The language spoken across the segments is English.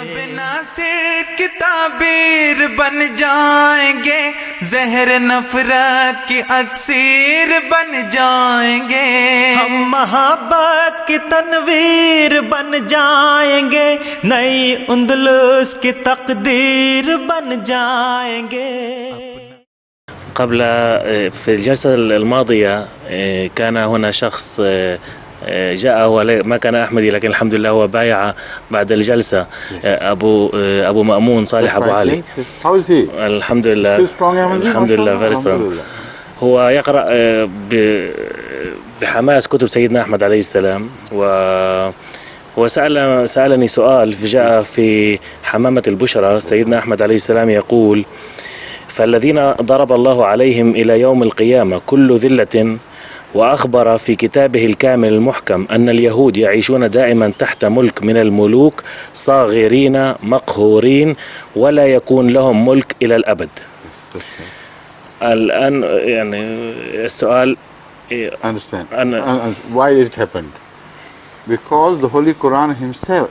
बिना सिर की ताबीर बन जाएंगे, जहर नफरत की अक्सीर बन जाएंगे। हम मोहब्बत की तनवीर बन जाएंगे, नई उंदलुस की तकदीर बन जाएंगे। قبل في الجلسة الماضية كان هنا شخص جاء، هو ما كان أحمدي لكن الحمد لله هو بايع بعد الجلسة. أبو مأمون صالح أبو علي. How is he? الحمد لله. الحمد لله very strong. هو يقرأ بحماس كتب سيدنا أحمد عليه السلام، وسألني سؤال جاء في حمامة البشرى. سيدنا أحمد عليه السلام يقول: فالذين ضرب الله عليهم إلى يوم القيامة كل ذلة، وأخبر في كتابه الكامل المحكم أن اليهود يعيشون دائما تحت ملك من الملوك، صاغرين مقهورين، ولا يكون لهم ملك إلى الأبد. الآن يعني السؤال Understand. And why it happened? Because the Holy Quran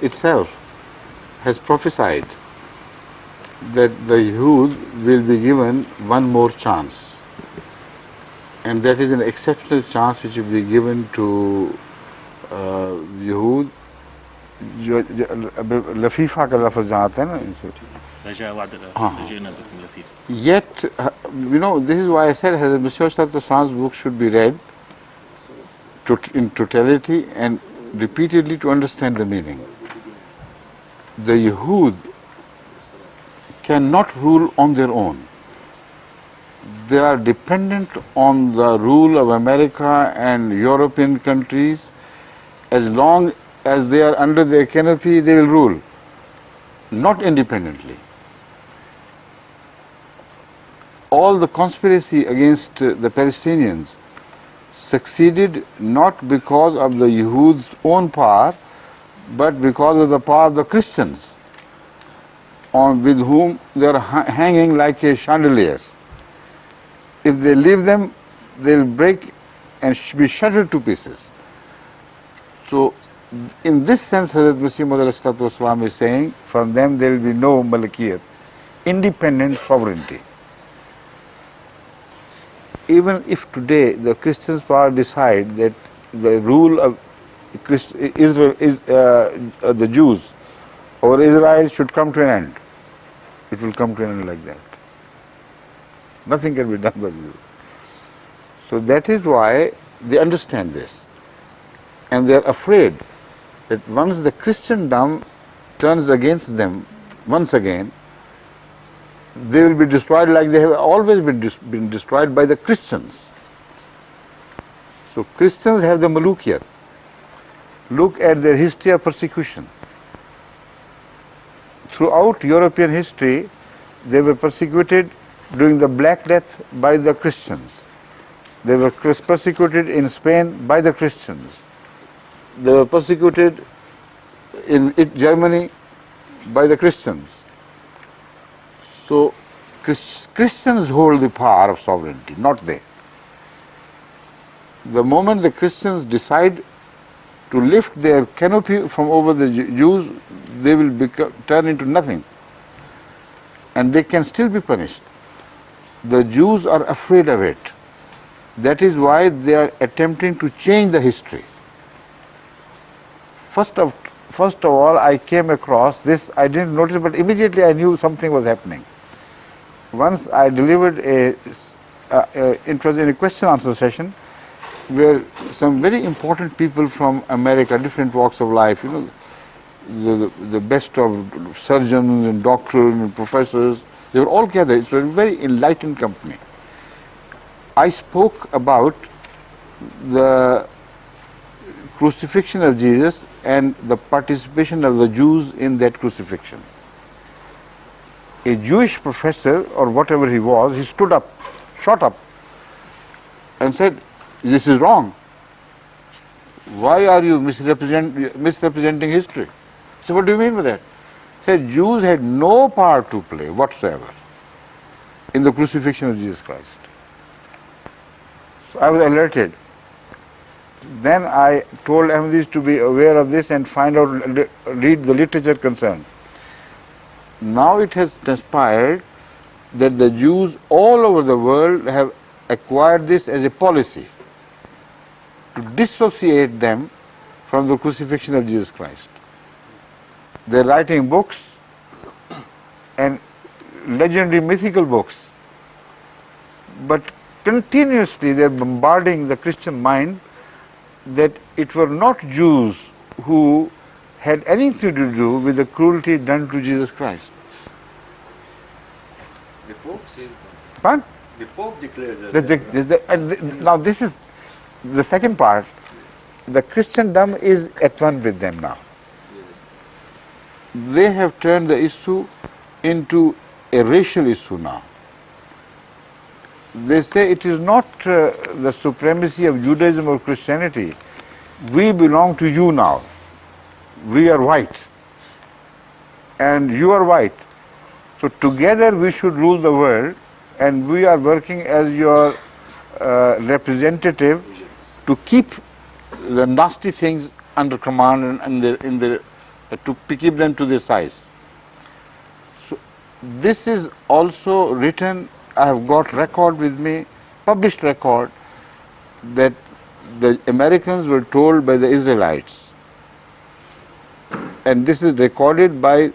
itself has prophesied that the Yahud will be given one more chance, and that is an exceptional chance which will be given to Yahud. लफीफा का लफ्ज़ जहाँ आता है ना, yet this is why I said Hazrat Masih Sallallahu book should be read in totality and repeatedly to understand the meaning. The Yahud cannot rule on their own. They are dependent on the rule of America and European countries. As long as they are under their canopy, they will rule, not independently. All the conspiracy against the Palestinians succeeded not because of the Yahud's own power, but because of the power of the Christians, with whom they are hanging like a chandelier. If they leave them, they will break and be shattered to pieces. So, in this sense, Hazrat Masih Maud is saying, from them there will be no malakiyat, independent sovereignty. Even if today the Christians' power decide that the rule of Israel is the Jews over Israel should come to an end, it will come to an end like that. Nothing can be done by the Jews. So that is why they understand this, and they are afraid that once the Christendom turns against them once again, they will be destroyed like they have always been destroyed by the Christians. So Christians have the malukiyat. Look at their history of persecution. Throughout European history, they were persecuted during the Black Death by the Christians. They were persecuted in Spain by the Christians. They were persecuted in Germany by the Christians. So Christians hold the power of sovereignty, not they. The moment the Christians decide to lift their canopy from over the Jews, they will turn into nothing, and they can still be punished. The Jews are afraid of it. That is why they are attempting to change the history. First of all, I came across this, I didn't notice, but immediately I knew something was happening. Once I delivered it was in a question-answer session where some very important people from America, different walks of life, the best of surgeons and doctors and professors, they were all gathered. It was a very enlightened company. I spoke about the crucifixion of Jesus and the participation of the Jews in that crucifixion. A Jewish professor, or whatever he was, he stood up, shot up, and said, "This is wrong. Why are you misrepresenting history?" I said, "What do you mean by that?" He said, "Jews had no part to play whatsoever in the crucifixion of Jesus Christ." So I was alerted. Then I told Ahmadis to be aware of this and find out, read the literature concerned. now it has transpired that the Jews all over the world have acquired this as a policy to dissociate them from the crucifixion of Jesus Christ. They're writing books and legendary mythical books, but continuously they're bombarding the Christian mind that it were not Jews who had anything to do with the cruelty done to Jesus Christ. The Pope said that. What? The Pope declared that. Now this is the second part. The Christendom is at one with them now. They have turned the issue into a racial issue now. They say it is not the supremacy of Judaism or Christianity. We belong to you now. We are white and you are white. So together we should rule the world, and we are working as your representative to keep the nasty things under command and to keep them to their size. So this is also written. I have got record with me, published record, that the Americans were told by the Israelites, and this is recorded by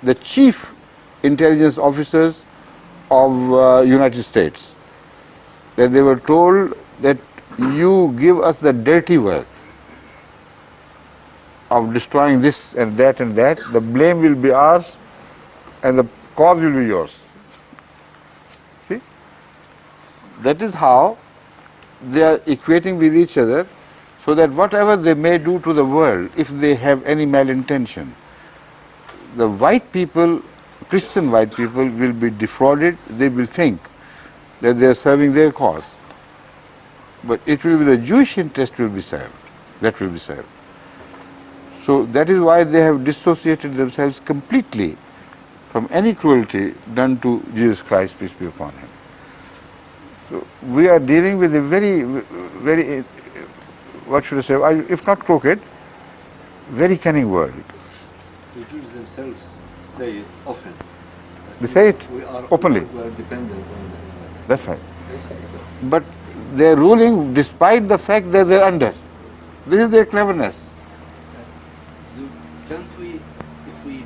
the chief intelligence officers of United States, that they were told that you give us the dirty work of destroying this and that, the blame will be ours and the cause will be yours. See? That is how they are equating with each other, so that whatever they may do to the world, if they have any malintention, the white people, Christian white people, will be defrauded. They will think that they are serving their cause. But it will be the Jewish interest will be served. That will be served. So that is why they have dissociated themselves completely from any cruelty done to Jesus Christ, peace be upon him. So we are dealing with a very, very, what should I say, if not crooked, very cunning world. The Jews themselves say it often. They say it We are openly. We are dependent on them. That's right. They say that. But they are ruling despite the fact that they are under. This is their cleverness. So can't we, if we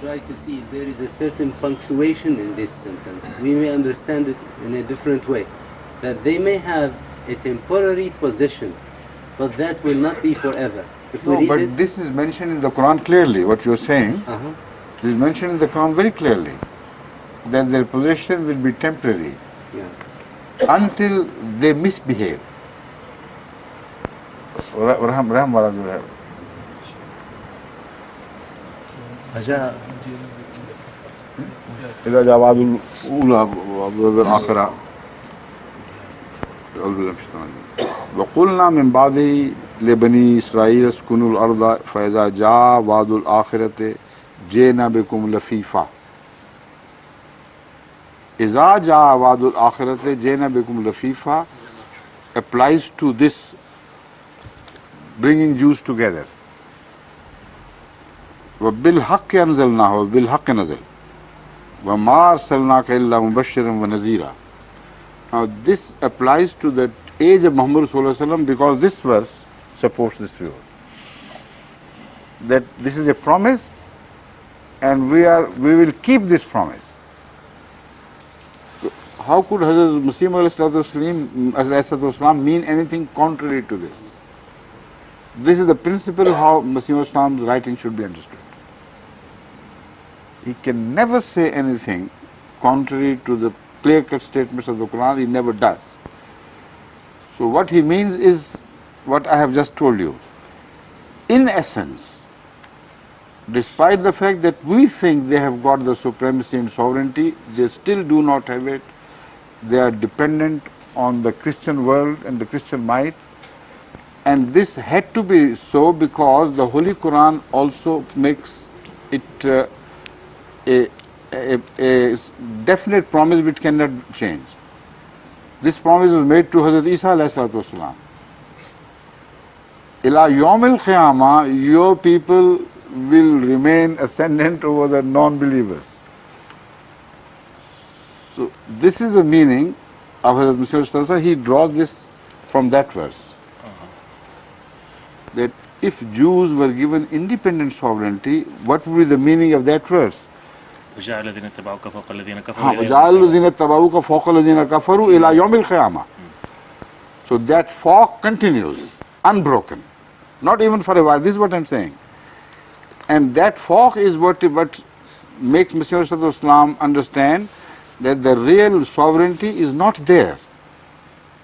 try to see if there is a certain punctuation in this sentence, we may understand it in a different way. That they may have a temporary position, but that will not be forever. If we No, read but it, this is mentioned in the Quran clearly, what you are saying. uh-huh. This is mentioned in the Quran very clearly, that their position will be temporary Yeah. until they misbehave. أجا إذا جاء وعد الأولى ووعد الآخرة وقلنا من بعده لبني إسرائيل اسكنوا الأرض فإذا جاء وعد الآخرة جئنا بكم لفيفا. إذا جاء وعد الآخرة جئنا بكم لفيفا applies to this bringing Jews together. وبالحق أنزلناه وبالحق نزل وما أرسلناك إلا مبشرا ونذيرا. Now this applies to the age of Muhammad Sallallahu Alaihi Wasallam, because this verse supports this view, that this is a promise and we will keep this promise. So how could Hazrat Masih Alayhi Salam mean anything contrary to this? This is the principle how Masih Islam's writing should be understood. He can never say anything contrary to the clear-cut statements of the Quran. He never does. So what he means is what I have just told you. In essence, despite the fact that we think they have got the supremacy and sovereignty, they still do not have it. They are dependent on the Christian world and the Christian might. And this had to be so because the Holy Quran also makes it a definite promise which cannot change. This promise was made to Hazrat Isa alayhi salam. Ila yawm al-qiyamah, your people will remain ascendant over the non-believers. So this is the meaning of Hazrat Masih Maud. He draws this from that verse. That if Jews were given independent sovereignty, what would be the meaning of that verse? وجعل الذين اتبعوك فوق الذين كفروا وَجَعَلُ الَّذِينَ اتَّبَعُوكَ فَوْقَ الَّذِينَ كَفَرُوا إِلَى يَوْمِ الْقِيَامَةِ. So that fork continues, unbroken, not even for a while. This is what I'm saying. And that fork is what makes Messenger of Islam understand that the real sovereignty is not there,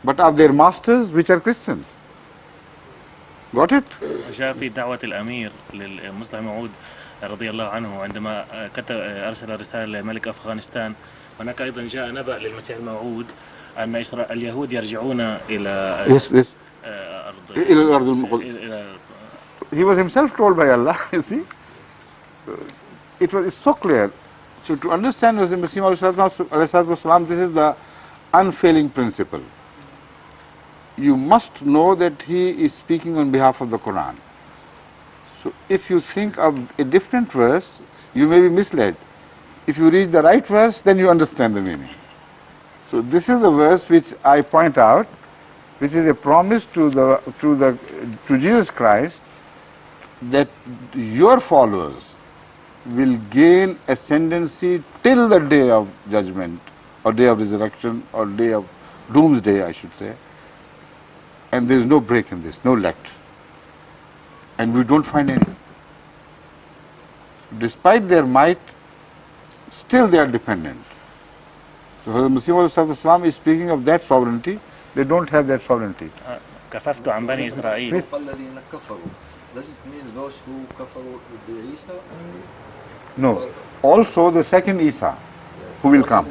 but of their masters, which are Christians. Got it? جاء في دعوة الأمير للمصلح موعود رضي الله عنه عندما أرسل رسالة لملك أفغانستان. هناك أيضا جاء نبأ للمسيح الموعود أن اليهود يرجعون إلى إلى الأرض المقدسة. He was himself told by Allah, you see. It's so clear. So to understand Messiah Muhammad, this is the unfailing principle. You must know that he is speaking on behalf of the Quran. So if you think of a different verse, you may be misled. If you read the right verse, then you understand the meaning. So this is the verse which I point out, which is a promise to Jesus Christ that your followers will gain ascendancy till the day of judgment, or day of resurrection, or day of doomsday, I should say. And there is no break in this, no let. And we don't find any. Despite their might, still they are dependent. So Hazrat Masih Maud is speaking of that sovereignty. They don't have that sovereignty. كففت عن بني إسرائيل. Does it mean those who كفروا Isa? No. Also the second Isa, who will come.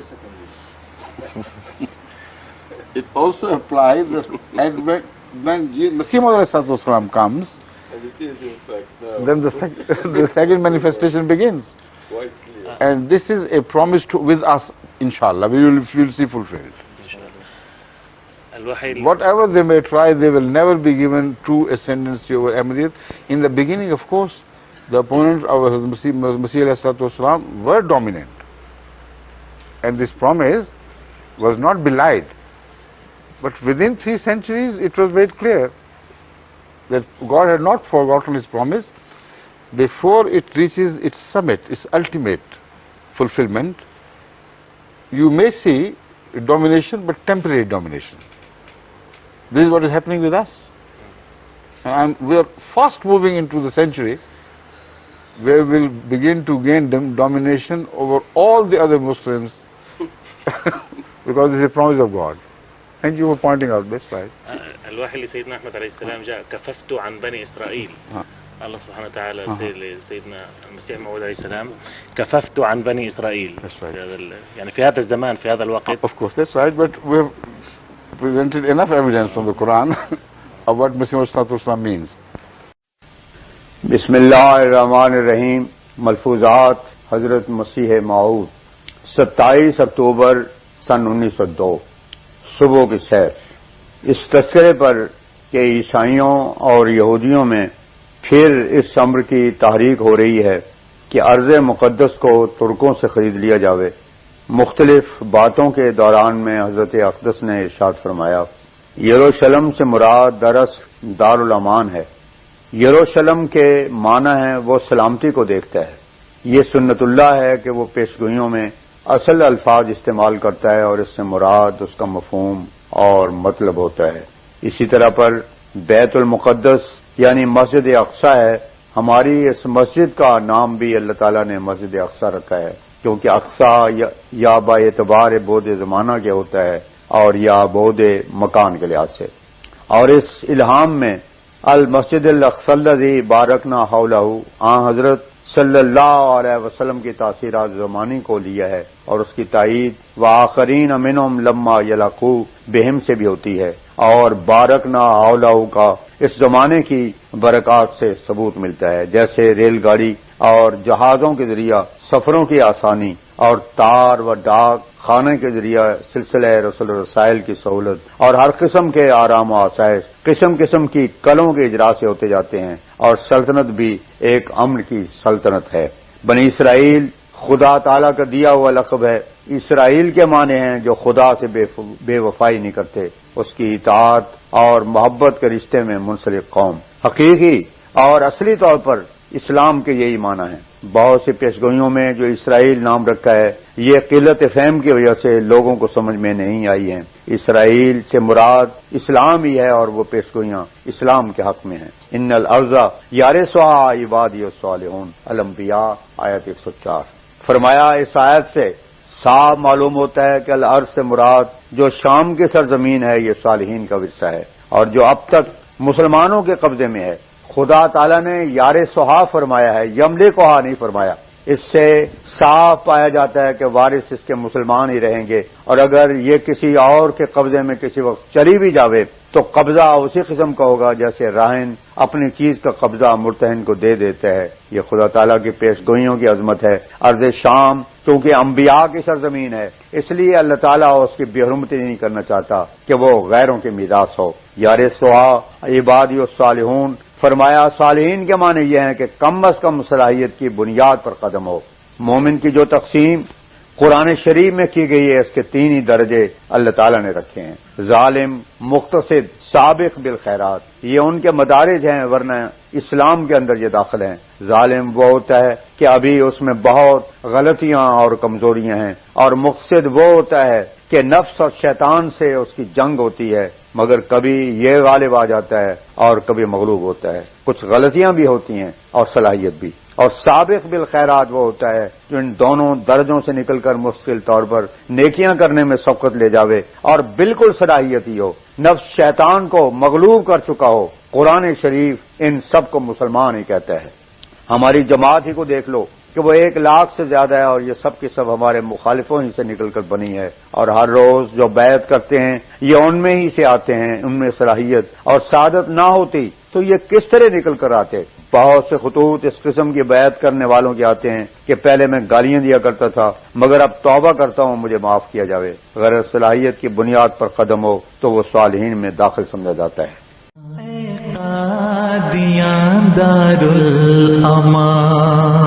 It also applies when Masih Maud comes, And it is in fact now. then the second manifestation begins. Quite clear. And this is a promise with us, inshallah. We will see fulfilled. Whatever they may try, they will never be given true ascendancy over Ahmadiyyat. In the beginning, of course, the opponents of Masih were dominant. And this promise was not belied. But within 3 centuries, it was made clear that God had not forgotten His promise. Before it reaches its summit, its ultimate fulfillment, you may see domination, but temporary domination. This is what is happening with us. And we are fast moving into the century where we will begin to gain domination over all the other Muslims because this is a promise of God. Thank you for pointing out this, right? الوحي لسيدنا أحمد عليه السلام جاء كففت عن بني إسرائيل. الله سبحانه وتعالى لسيدنا المسيح موعود عليه السلام كففت عن بني إسرائيل. That's right. يعني في هذا الزمان في هذا الوقت. Of course, that's right, but we have presented enough evidence from the Quran of what Messenger Muhammad means. बिस्मिल्लाहिर्रहमानिर्रहीम मलफूजात हजरत मसीह मऊद 27 अक्टूबर सन 1902 सुबह की सैर। इस तस्करे पर कि ईसाइयों और यहूदियों में फिर इस अम्र की तहरीक हो रही है कि अर्ज़ मुक़द्दस को तुर्कों से खरीद लिया जावे। मुख्तलिफ बातों के दौरान में हजरत अक़दस ने इरशाद फरमाया, यरूशलेम से मुराद दरस दारुल अमान है। यरूशलेम के माना है वो सलामती को देखता है। ये सुन्नतुल्लाह है कि वो पेशगोइयों में असल अल्फाज इस्तेमाल करता है और इससे मुराद उसका मफहूम और मतलब होता है। इसी तरह पर बैतुल मुक़द्दस यानी मस्जिद अक़सा है। हमारी इस मस्जिद का नाम भी अल्लाह ताला ने मस्जिद अक़सा रखा है क्योंकि अक़सा या बाएतबार बोध ज़माना के होता है और या बोध मकान के लिहाज से। और इस इल्हाम में अल मस्जिद अल अक़सल्लज़ी बारकना हौलहू हजरत सल्लल्लाहु अलैहि वसल्लम की तासीरात ज़मानी को लिया है اور اس کی تائید وآخرین منہم لما یلاقو بہم سے بھی ہوتی ہے، اور بارکنا اولاؤ کا اس زمانے کی برکات سے ثبوت ملتا ہے، جیسے ریل گاڑی اور جہازوں کے ذریعہ سفروں کی آسانی اور تار و ڈاک خانے کے ذریعہ سلسلہ رسل رسائل کی سہولت اور ہر قسم کے آرام و آسائش قسم قسم کی کلوں کے اجرا سے ہوتے جاتے ہیں، اور سلطنت بھی ایک امن کی سلطنت ہے۔ بنی اسرائیل خدا تعالیٰ کا دیا ہوا لقب ہے۔ اسرائیل کے معنی ہیں جو خدا سے بے وفائی نہیں کرتے، اس کی اطاعت اور محبت کے رشتے میں منسلک قوم۔ حقیقی اور اصلی طور پر اسلام کے یہی معنی ہیں۔ بہت سی پیشگوئیوں میں جو اسرائیل نام رکھا ہے، یہ قلت فہم کی وجہ سے لوگوں کو سمجھ میں نہیں آئی ہیں۔ اسرائیل سے مراد اسلام ہی ہے، اور وہ پیشگوئیاں اسلام کے حق میں ہیں۔ ان الارض یارثها عبادی الصالحون، الانبیاء آیت 104۔ فرمایا اس آیت سے صاف معلوم ہوتا ہے کہ الارض سے مراد جو شام کی سرزمین ہے یہ صالحین کا ورثہ ہے، اور جو اب تک مسلمانوں کے قبضے میں ہے۔ خدا تعالیٰ نے یار سہا فرمایا ہے، یملے کوہا نہیں فرمایا۔ اس سے صاف پایا جاتا ہے کہ وارث اس کے مسلمان ہی رہیں گے، اور اگر یہ کسی اور کے قبضے میں کسی وقت چلی بھی جاوے تو قبضہ اسی قسم کا ہوگا جیسے راہن اپنی چیز کا قبضہ مرتہن کو دے دیتا ہے۔ یہ خدا تعالیٰ کی پیش گوئیوں کی عظمت ہے۔ ارض شام چونکہ انبیاء کی سرزمین ہے، اس لیے اللہ تعالیٰ اس کی بے حرمتی نہیں کرنا چاہتا کہ وہ غیروں کے میراث ہو۔ یار سہا عبادی الصالحون، فرمایا صالحین کے معنی یہ ہیں کہ کم از کم صلاحیت کی بنیاد پر قدم ہو۔ مومن کی جو تقسیم قرآن شریف میں کی گئی ہے، اس کے تین ہی درجے اللہ تعالیٰ نے رکھے ہیں: ظالم، مقتصد، سابق بالخیرات۔ یہ ان کے مدارج ہیں، ورنہ اسلام کے اندر یہ داخل ہیں۔ ظالم وہ ہوتا ہے کہ ابھی اس میں بہت غلطیاں اور کمزوریاں ہیں، اور مقتصد وہ ہوتا ہے کہ نفس اور شیطان سے اس کی جنگ ہوتی ہے، مگر کبھی یہ غالب آ جاتا ہے اور کبھی مغلوب ہوتا ہے۔ کچھ غلطیاں بھی ہوتی ہیں اور صلاحیت بھی۔ اور سابق بالخیرات وہ ہوتا ہے جو ان دونوں درجوں سے نکل کر مستقل طور پر نیکیاں کرنے میں سبقت لے جاوے اور بالکل صلاحیت ہی ہو، نفس شیطان کو مغلوب کر چکا ہو۔ قرآن شریف ان سب کو مسلمان ہی کہتا ہے۔ ہماری جماعت ہی کو دیکھ لو کہ وہ 1,00,000 سے زیادہ ہے، اور یہ سب کی سب ہمارے مخالفوں ہی سے نکل کر بنی ہے، اور ہر روز جو بیعت کرتے ہیں یہ ان میں ہی سے آتے ہیں۔ ان میں صلاحیت اور سعادت نہ ہوتی تو یہ کس طرح نکل کر آتے؟ بہت سے خطوط اس قسم کی بیعت کرنے والوں کے آتے ہیں کہ پہلے میں گالیاں دیا کرتا تھا، مگر اب توبہ کرتا ہوں، مجھے معاف کیا جاوے۔ اگر صلاحیت کی بنیاد پر قدم ہو تو وہ صالحین میں داخل سمجھا جاتا ہے۔ قادیاں دار الامان